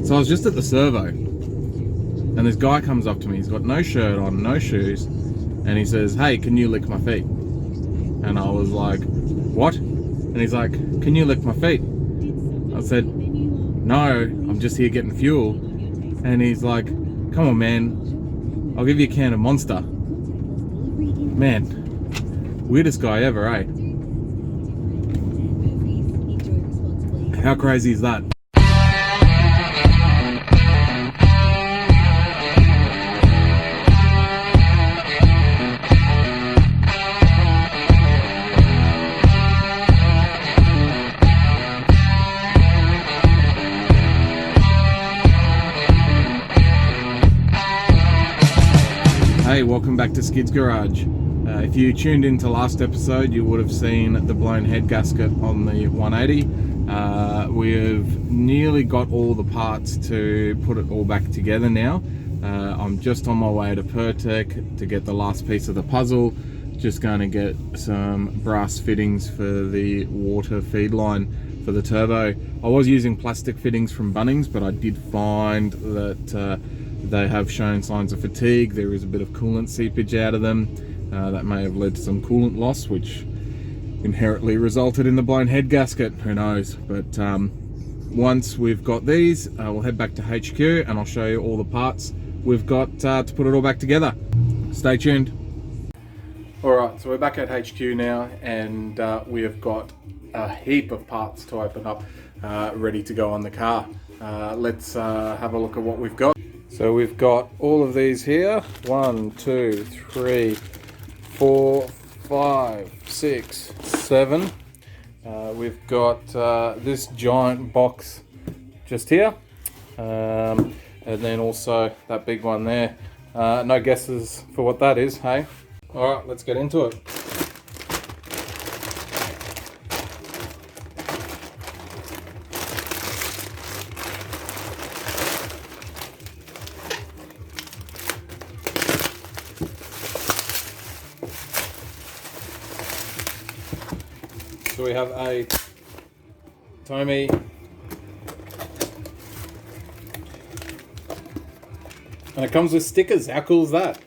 So I was just at the servo, and this guy comes up to me. He's got no shirt on, no shoes, and he says, "Hey, can you lick my feet?" And I was like, "What?" And he's like, "Can you lick my feet?" I said, "No, I'm just here getting fuel." And he's like, "Come on, man, I'll give you a can of Monster." Man, weirdest guy ever, eh? How crazy is that? Hey, welcome back to Skid's Garage. If you tuned into last episode, you would have seen the blown head gasket on the 180. We've nearly got all the parts to put it all back together now. I'm just on my way to Pertec to get the last piece of the puzzle. Just going to get some brass fittings for the water feed line for the turbo. I was using plastic fittings from Bunnings, but I did find that they have shown signs of fatigue. There is a bit of coolant seepage out of them. That may have led to some coolant loss, which inherently resulted in the blown head gasket. Who knows? But once we've got these, we'll head back to HQ and I'll show you all the parts we've got to put it all back together. Stay tuned. Alright, so we're back at HQ now, and we have got a heap of parts to open up ready to go on the car. Let's have a look at what we've got. So we've got all of these here. 1, 2, 3, 4, 5, 6, 7. We've got this giant box just here. And then also that big one there. No guesses for what that is, hey? Alright, let's get into it. So we have a Tommy and it comes with stickers. How cool is that?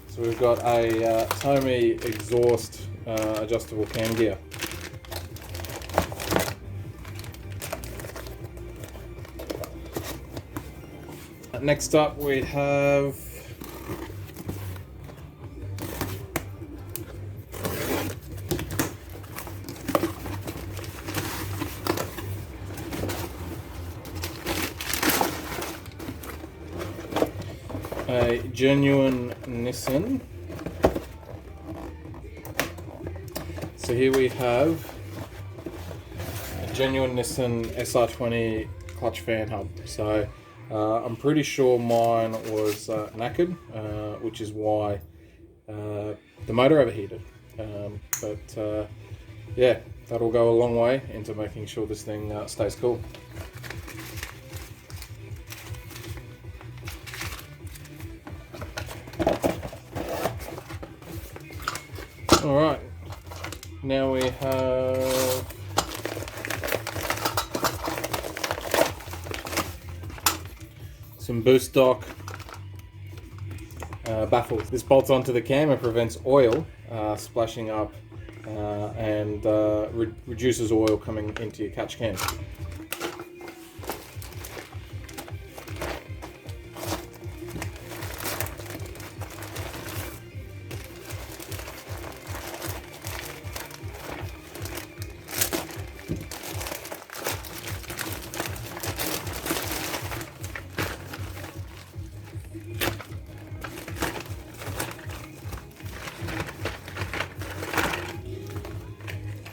So we've got a Tommy exhaust adjustable cam gear. Next up we have a genuine Nissan. So here we have a genuine Nissan SR20 clutch fan hub. So I'm pretty sure mine was knackered, which is why the motor overheated. But yeah, that'll go a long way into making sure this thing stays cool. Alright, now we have some boost stock baffles. This bolts onto the cam and prevents oil splashing up and reduces oil coming into your catch can.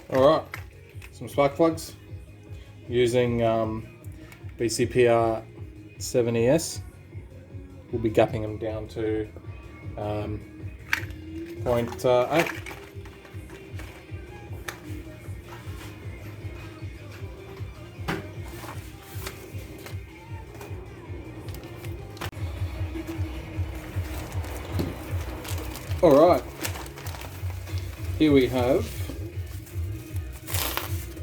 Alright, some spark plugs using BCPR 70S. We'll be gapping them down to 0.8. Alright, here we have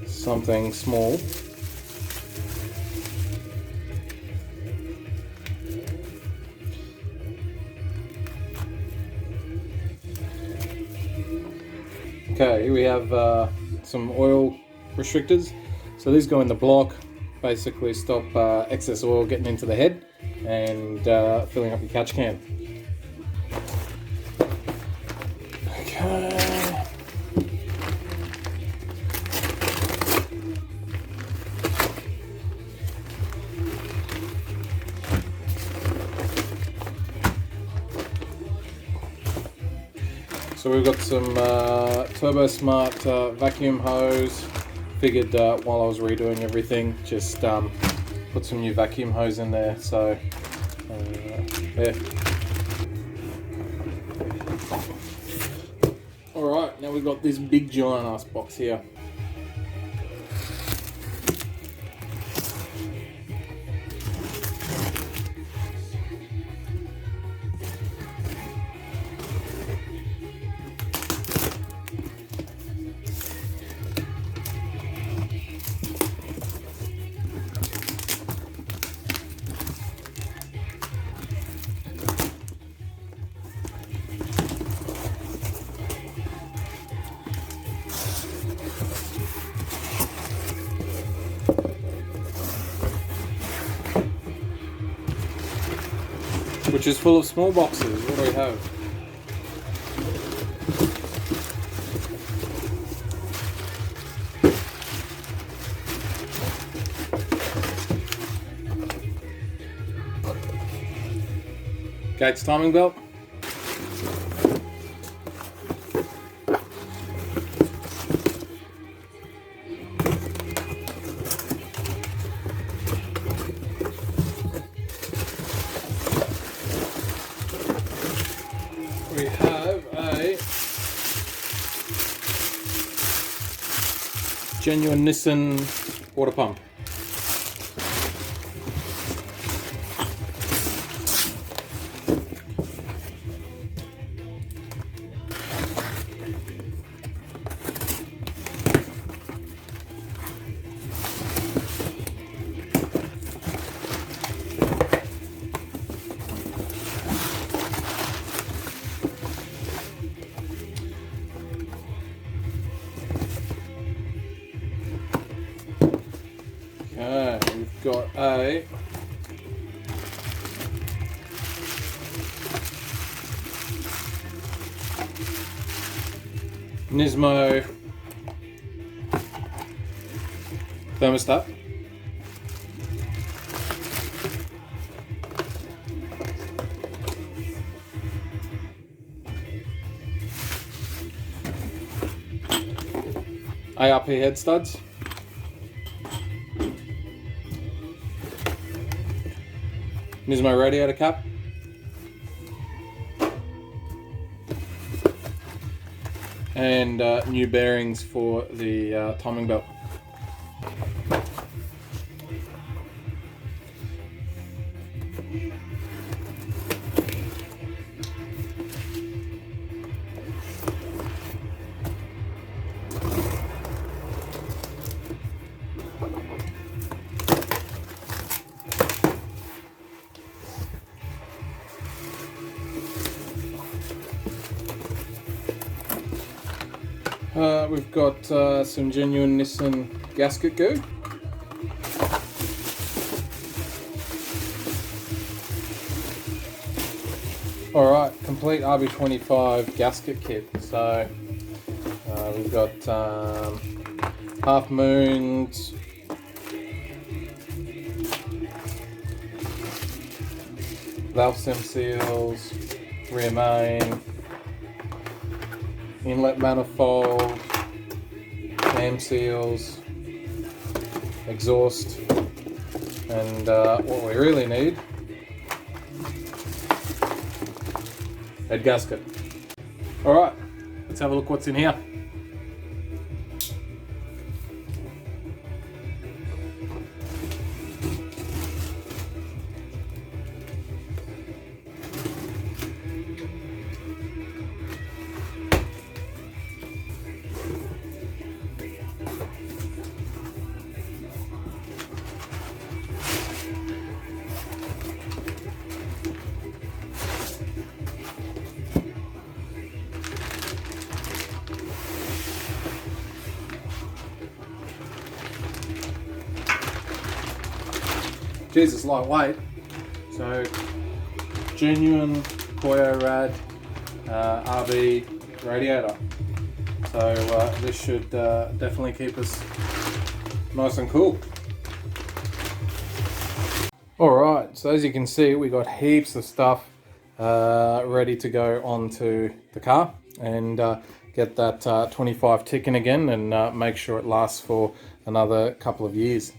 something small. Okay, we have some oil restrictors. So these go in the block, basically stop excess oil getting into the head and filling up your catch can. Okay. So we've got some Turbo Smart vacuum hose. Figured while I was redoing everything, just put some new vacuum hose in there. So yeah. Alright, now we've got this big giant ass box here. Which is full of small boxes. What do we have? Gates timing belt. We have a genuine Nissan water pump. Okay, we've got a Nismo thermostat. ARP head studs. Nismo radiator cap. And new bearings for the timing belt. We've got some genuine Nissan gasket goo. Alright, complete RB25 gasket kit. So we've got half moons, valve stem seals, rear main, inlet manifold, cam seals, exhaust, and what we really need, head gasket. Alright, let's have a look what's in here. Jesus, lightweight. So genuine Koyo Rad RB radiator. So this should definitely keep us nice and cool. Alright, so as you can see, we got heaps of stuff ready to go onto the car and get that 25 ticking again and make sure it lasts for another couple of years.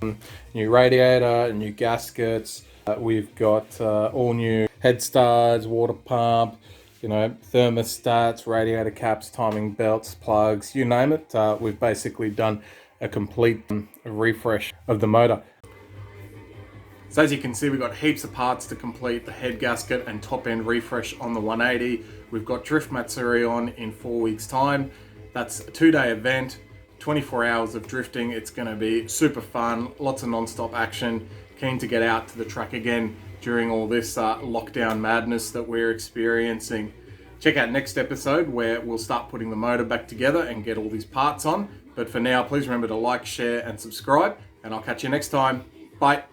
New radiator, new gaskets, we've got all new head studs, water pump, you know, thermostats, radiator caps, timing belts, plugs, you name it. We've basically done a complete refresh of the motor. So as you can see, we've got heaps of parts to complete the head gasket and top end refresh on the 180. We've got Drift Matsuri on in 4 weeks time. That's a 2-day event, 24 hours of drifting. It's gonna be super fun, lots of non-stop action. Keen to get out to the track again during all this lockdown madness that we're experiencing. Check out next episode where we'll start putting the motor back together and get all these parts on. But for now, please remember to like, share and subscribe, and I'll catch you next time. Bye.